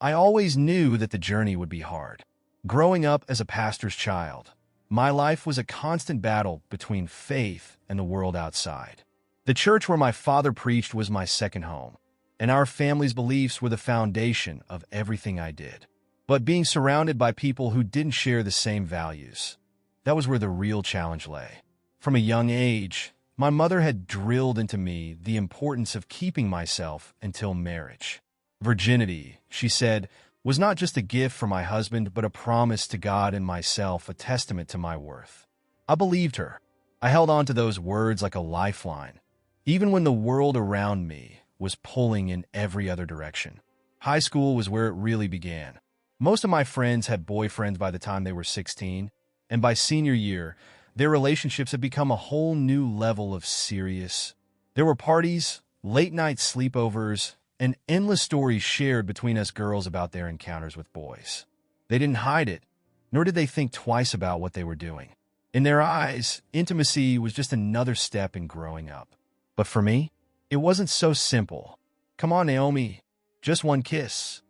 I always knew that the journey would be hard. Growing up as a pastor's child, my life was a constant battle between faith and the world outside. The church where my father preached was my second home, and our family's beliefs were the foundation of everything I did. But being surrounded by people who didn't share the same values, that was where the real challenge lay. From a young age, my mother had drilled into me the importance of keeping myself until marriage. Virginity, she said, was not just a gift for my husband, but a promise to God and myself, a testament to my worth. I believed her. I held on to those words like a lifeline, even when the world around me was pulling in every other direction. High school was where it really began. Most of my friends had boyfriends by the time they were 16, and by senior year, their relationships had become a whole new level of serious. There were parties, late-night sleepovers, and endless stories shared between us girls about their encounters with boys. They didn't hide it, nor did they think twice about what they were doing. In their eyes, intimacy was just another step in growing up. But for me, it wasn't so simple. Come on, Naomi, just one kiss.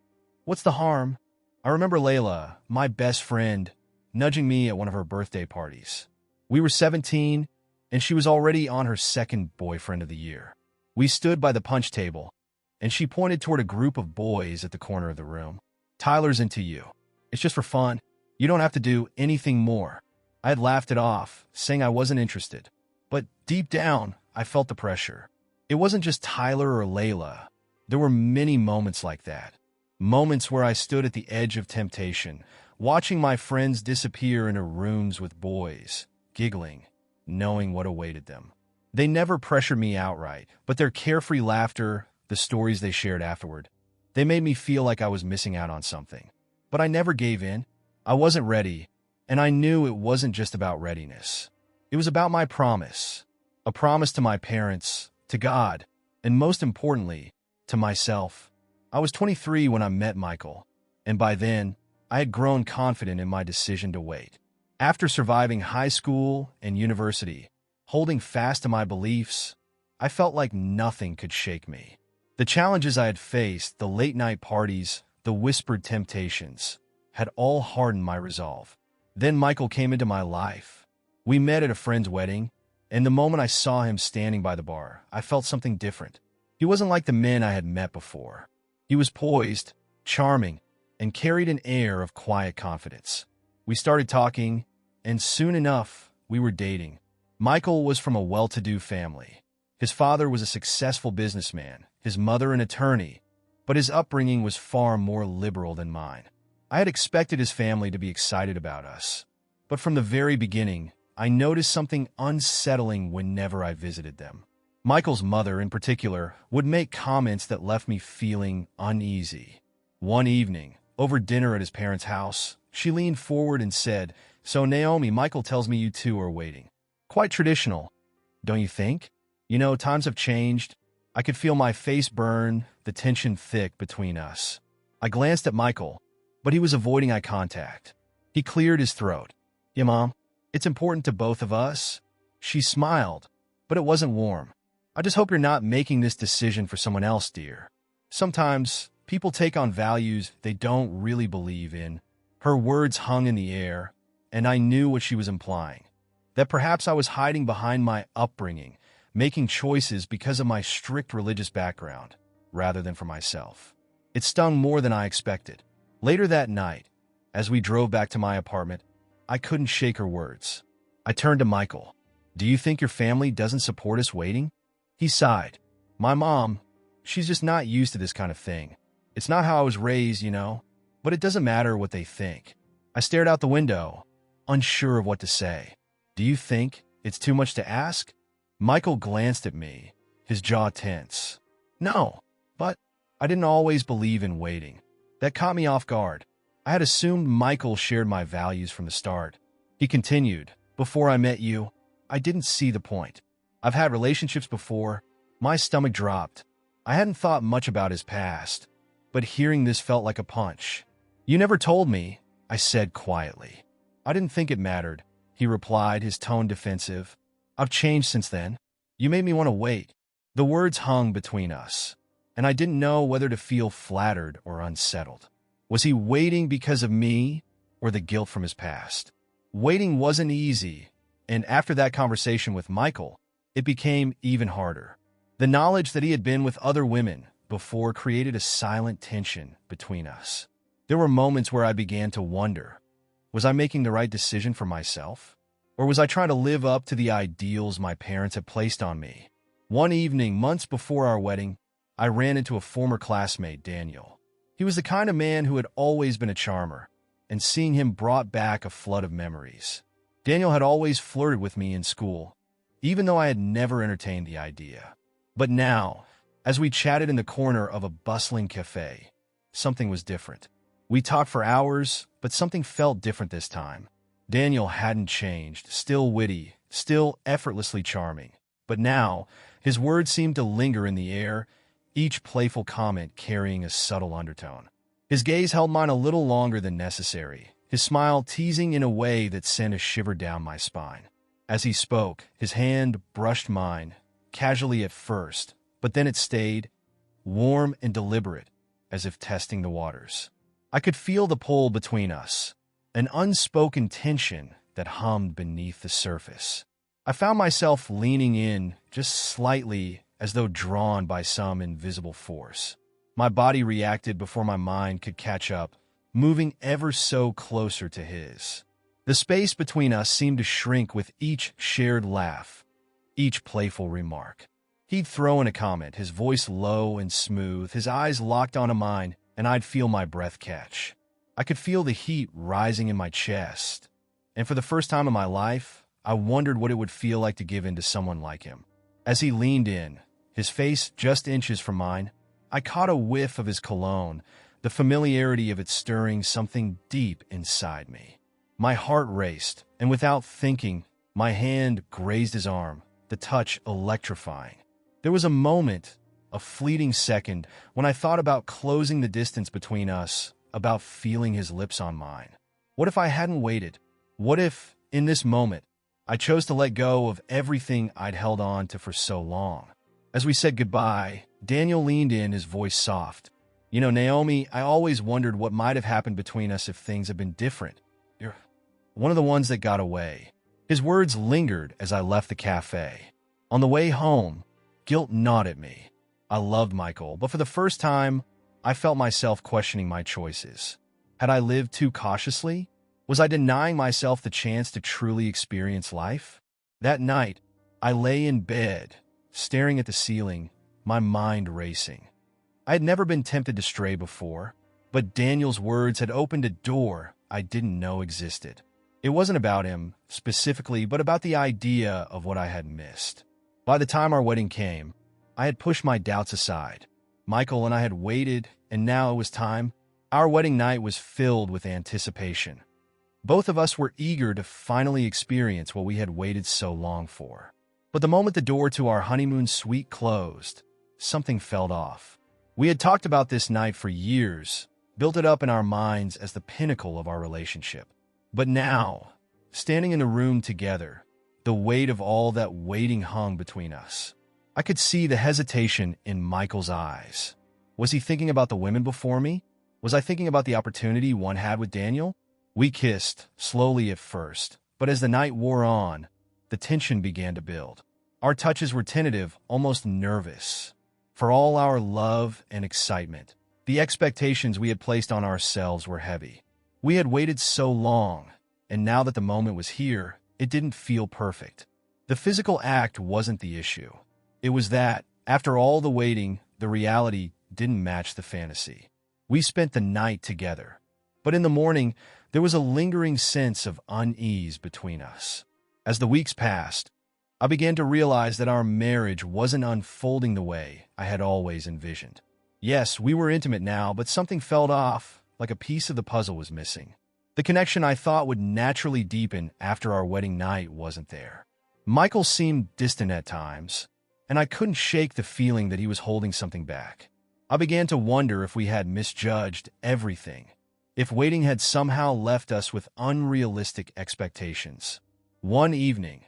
What's the harm? I remember Layla, my best friend, nudging me at one of her birthday parties. We were 17, and she was already on her second boyfriend of the year. We stood by the punch table, and she pointed toward a group of boys at the corner of the room. Tyler's into you. It's just for fun. You don't have to do anything more. I had laughed it off, saying I wasn't interested. But deep down, I felt the pressure. It wasn't just Tyler or Layla. There were many moments like that. Moments where I stood at the edge of temptation, watching my friends disappear into rooms with boys, giggling, knowing what awaited them. They never pressured me outright, but their carefree laughter, the stories they shared afterward, they made me feel like I was missing out on something. But I never gave in. I wasn't ready, and I knew it wasn't just about readiness. It was about my promise. A promise to my parents, to God, and most importantly, to myself. I was 23 when I met Michael, and by then, I had grown confident in my decision to wait. After surviving high school and university, holding fast to my beliefs, I felt like nothing could shake me. The challenges I had faced, the late-night parties, the whispered temptations, had all hardened my resolve. Then Michael came into my life. We met at a friend's wedding, and the moment I saw him standing by the bar, I felt something different. He wasn't like the men I had met before. He was poised, charming, and carried an air of quiet confidence. We started talking, and soon enough, we were dating. Michael was from a well-to-do family. His father was a successful businessman, his mother an attorney, but his upbringing was far more liberal than mine. I had expected his family to be excited about us, but from the very beginning, I noticed something unsettling whenever I visited them. Michael's mother, in particular, would make comments that left me feeling uneasy. One evening, over dinner at his parents' house, she leaned forward and said, "So Naomi, Michael tells me you two are waiting. Quite traditional, don't you think? You know, times have changed." I could feel my face burn, the tension thick between us. I glanced at Michael, but he was avoiding eye contact. He cleared his throat. "Yeah, Mom, it's important to both of us." She smiled, but it wasn't warm. "I just hope you're not making this decision for someone else, dear." Sometimes, people take on values they don't really believe in. Her words hung in the air, and I knew what she was implying. That perhaps I was hiding behind my upbringing, making choices because of my strict religious background, rather than for myself. It stung more than I expected. Later that night, as we drove back to my apartment, I couldn't shake her words. I turned to Michael. "Do you think your family doesn't support us waiting?" He sighed. "My mom, she's just not used to this kind of thing. It's not how I was raised, you know, but it doesn't matter what they think." I stared out the window, unsure of what to say. "Do you think it's too much to ask?" Michael glanced at me, his jaw tense. "No, but I didn't always believe in waiting." That caught me off guard. I had assumed Michael shared my values from the start. He continued, "Before I met you, I didn't see the point. I've had relationships before." My stomach dropped. I hadn't thought much about his past, but hearing this felt like a punch. "You never told me," I said quietly. "I didn't think it mattered," he replied, his tone defensive. "I've changed since then. You made me want to wait." The words hung between us, and I didn't know whether to feel flattered or unsettled. Was he waiting because of me or the guilt from his past? Waiting wasn't easy, and after that conversation with Michael, it became even harder. The knowledge that he had been with other women before created a silent tension between us. There were moments where I began to wonder, was I making the right decision for myself? Or was I trying to live up to the ideals my parents had placed on me? One evening, months before our wedding, I ran into a former classmate, Daniel. He was the kind of man who had always been a charmer, and seeing him brought back a flood of memories. Daniel had always flirted with me in school, even though I had never entertained the idea. But now, as we chatted in the corner of a bustling cafe, something was different. We talked for hours, but something felt different this time. Daniel hadn't changed, still witty, still effortlessly charming. But now, his words seemed to linger in the air, each playful comment carrying a subtle undertone. His gaze held mine a little longer than necessary, his smile teasing in a way that sent a shiver down my spine. As he spoke, his hand brushed mine, casually at first, but then it stayed, warm and deliberate, as if testing the waters. I could feel the pull between us, an unspoken tension that hummed beneath the surface. I found myself leaning in just slightly, as though drawn by some invisible force. My body reacted before my mind could catch up, moving ever so closer to his. The space between us seemed to shrink with each shared laugh, each playful remark. He'd throw in a comment, his voice low and smooth, his eyes locked onto mine, and I'd feel my breath catch. I could feel the heat rising in my chest, and for the first time in my life, I wondered what it would feel like to give in to someone like him. As he leaned in, his face just inches from mine, I caught a whiff of his cologne, the familiarity of it stirring something deep inside me. My heart raced, and without thinking, my hand grazed his arm, the touch electrifying. There was a moment, a fleeting second, when I thought about closing the distance between us, about feeling his lips on mine. What if I hadn't waited? What if, in this moment, I chose to let go of everything I'd held on to for so long? As we said goodbye, Daniel leaned in, his voice soft. You know, Naomi, I always wondered what might have happened between us if things had been different. You're one of the ones that got away. His words lingered as I left the cafe. On the way home, guilt gnawed at me. I loved Michael, but for the first time, I felt myself questioning my choices. Had I lived too cautiously? Was I denying myself the chance to truly experience life? That night, I lay in bed, staring at the ceiling, my mind racing. I had never been tempted to stray before, but Daniel's words had opened a door I didn't know existed. It wasn't about him, specifically, but about the idea of what I had missed. By the time our wedding came, I had pushed my doubts aside. Michael and I had waited, and now it was time. Our wedding night was filled with anticipation. Both of us were eager to finally experience what we had waited so long for. But the moment the door to our honeymoon suite closed, something felt off. We had talked about this night for years, built it up in our minds as the pinnacle of our relationship. But now, standing in a room together, the weight of all that waiting hung between us. I could see the hesitation in Michael's eyes. Was he thinking about the women before me? Was I thinking about the opportunity one had with Daniel? We kissed, slowly at first, but as the night wore on, the tension began to build. Our touches were tentative, almost nervous. For all our love and excitement, the expectations we had placed on ourselves were heavy. We had waited so long, and now that the moment was here, it didn't feel perfect. The physical act wasn't the issue. It was that, after all the waiting, the reality didn't match the fantasy. We spent the night together, but in the morning, there was a lingering sense of unease between us. As the weeks passed, I began to realize that our marriage wasn't unfolding the way I had always envisioned. Yes, we were intimate now, but something felt off, like a piece of the puzzle was missing. The connection I thought would naturally deepen after our wedding night wasn't there. Michael seemed distant at times, and I couldn't shake the feeling that he was holding something back. I began to wonder if we had misjudged everything, if waiting had somehow left us with unrealistic expectations. One evening,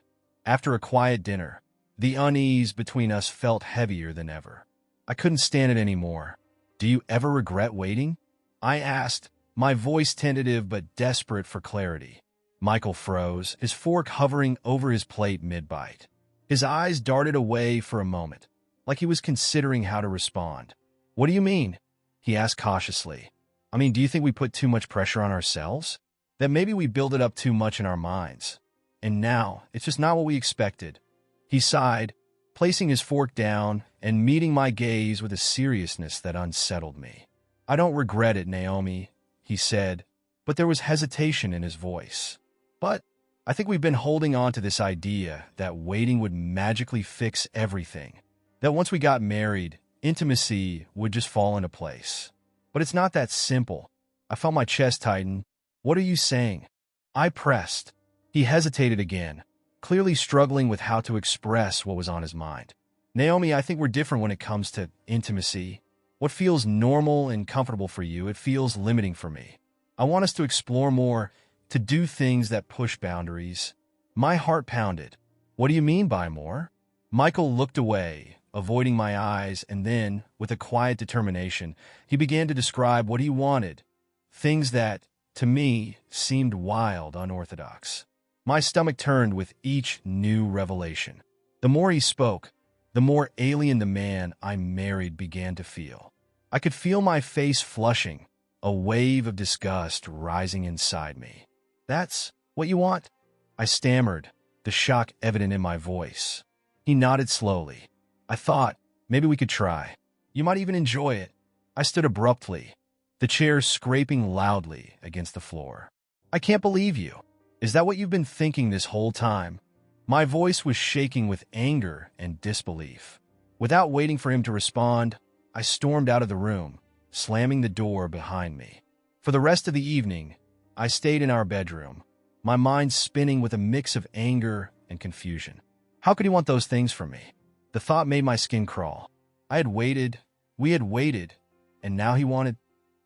after a quiet dinner, the unease between us felt heavier than ever. I couldn't stand it anymore. "Do you ever regret waiting?" I asked, my voice tentative but desperate for clarity. Michael froze, his fork hovering over his plate mid-bite. His eyes darted away for a moment, like he was considering how to respond. "What do you mean?" he asked cautiously. "I mean, do you think we put too much pressure on ourselves? That maybe we build it up too much in our minds? And now, it's just not what we expected." He sighed, placing his fork down and meeting my gaze with a seriousness that unsettled me. "I don't regret it, Naomi," he said, but there was hesitation in his voice. "But I think we've been holding on to this idea that waiting would magically fix everything, that once we got married, intimacy would just fall into place. But it's not that simple." I felt my chest tighten. "What are you saying?" I pressed. He hesitated again, clearly struggling with how to express what was on his mind. "Naomi, I think we're different when it comes to intimacy. What feels normal and comfortable for you, it feels limiting for me. I want us to explore more, to do things that push boundaries." My heart pounded. "What do you mean by more?" Michael looked away, avoiding my eyes, and then, with a quiet determination, he began to describe what he wanted, things that, to me, seemed wild, unorthodox. My stomach turned with each new revelation. The more he spoke, the more alien the man I married began to feel. I could feel my face flushing, a wave of disgust rising inside me. "That's what you want?" I stammered, the shock evident in my voice. He nodded slowly. "I thought maybe we could try. You might even enjoy it." I stood abruptly, the chair scraping loudly against the floor. "I can't believe you. Is that what you've been thinking this whole time?" My voice was shaking with anger and disbelief. Without waiting for him to respond, I stormed out of the room, slamming the door behind me. For the rest of the evening, I stayed in our bedroom, my mind spinning with a mix of anger and confusion. How could he want those things from me? The thought made my skin crawl. I had waited, we had waited, and now he wanted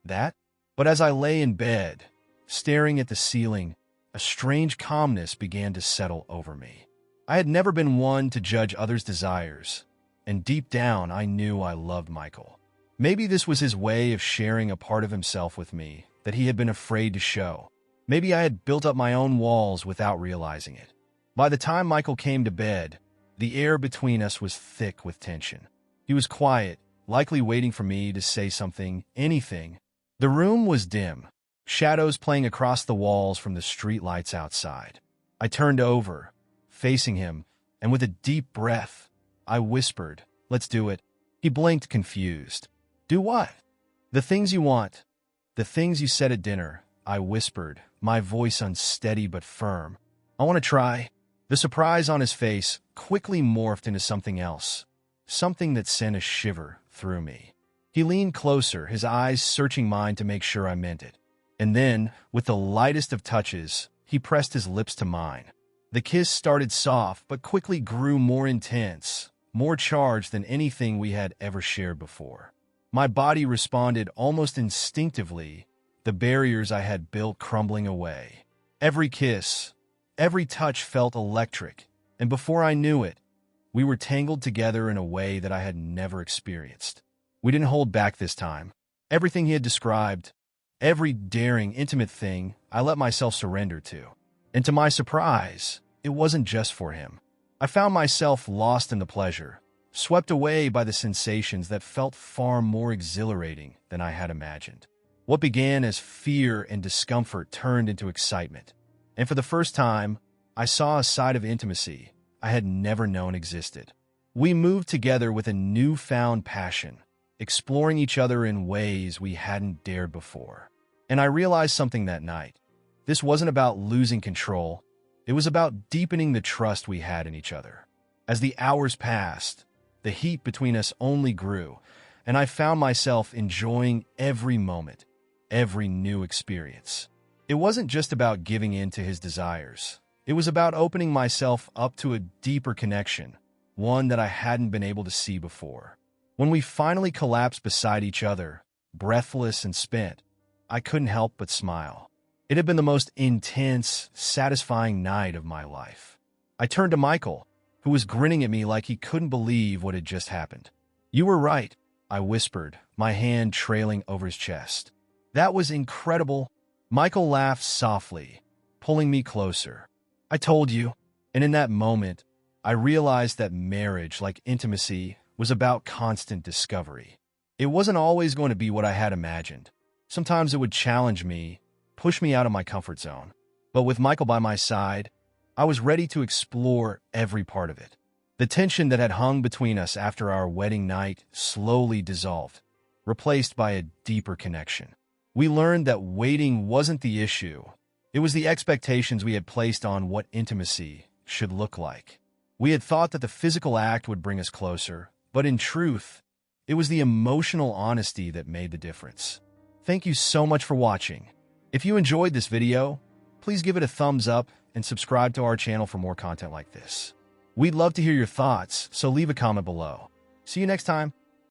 that? But as I lay in bed, staring at the ceiling, a strange calmness began to settle over me. I had never been one to judge others' desires, and deep down I knew I loved Michael. Maybe this was his way of sharing a part of himself with me that he had been afraid to show. Maybe I had built up my own walls without realizing it. By the time Michael came to bed, the air between us was thick with tension. He was quiet, likely waiting for me to say something, anything. The room was dim, shadows playing across the walls from the streetlights outside. I turned over, facing him, and with a deep breath, I whispered, "Let's do it." He blinked, confused. "Do what?" "The things you want. The things you said at dinner," I whispered, my voice unsteady but firm. "I want to try." The surprise on his face quickly morphed into something else, something that sent a shiver through me. He leaned closer, his eyes searching mine to make sure I meant it. And then, with the lightest of touches, he pressed his lips to mine. The kiss started soft but quickly grew more intense, more charged than anything we had ever shared before. My body responded almost instinctively, the barriers I had built crumbling away. Every kiss, every touch felt electric, and before I knew it, we were tangled together in a way that I had never experienced. We didn't hold back this time. Everything he had described, every daring, intimate thing, I let myself surrender to. And to my surprise, it wasn't just for him. I found myself lost in the pleasure, swept away by the sensations that felt far more exhilarating than I had imagined. What began as fear and discomfort turned into excitement. And for the first time, I saw a side of intimacy I had never known existed. We moved together with a newfound passion, exploring each other in ways we hadn't dared before. And I realized something that night. This wasn't about losing control. It was about deepening the trust we had in each other. As the hours passed, the heat between us only grew, and I found myself enjoying every moment, every new experience. It wasn't just about giving in to his desires. It was about opening myself up to a deeper connection, one that I hadn't been able to see before. When we finally collapsed beside each other, breathless and spent, I couldn't help but smile. It had been the most intense, satisfying night of my life. I turned to Michael, who was grinning at me like he couldn't believe what had just happened. "You were right," I whispered, my hand trailing over his chest. That was incredible. Michael laughed softly, pulling me closer. I told you. And in that moment, I realized that marriage, like intimacy, was about constant discovery. It wasn't always going to be what I had imagined. Sometimes it would challenge me, push me out of my comfort zone. But with Michael by my side, I was ready to explore every part of it. The tension that had hung between us after our wedding night slowly dissolved, replaced by a deeper connection. We learned that waiting wasn't the issue. It was the expectations we had placed on what intimacy should look like. We had thought that the physical act would bring us closer, but in truth, it was the emotional honesty that made the difference. Thank you so much for watching. If you enjoyed this video, please give it a thumbs up and subscribe to our channel for more content like this. We'd love to hear your thoughts, so leave a comment below. See you next time.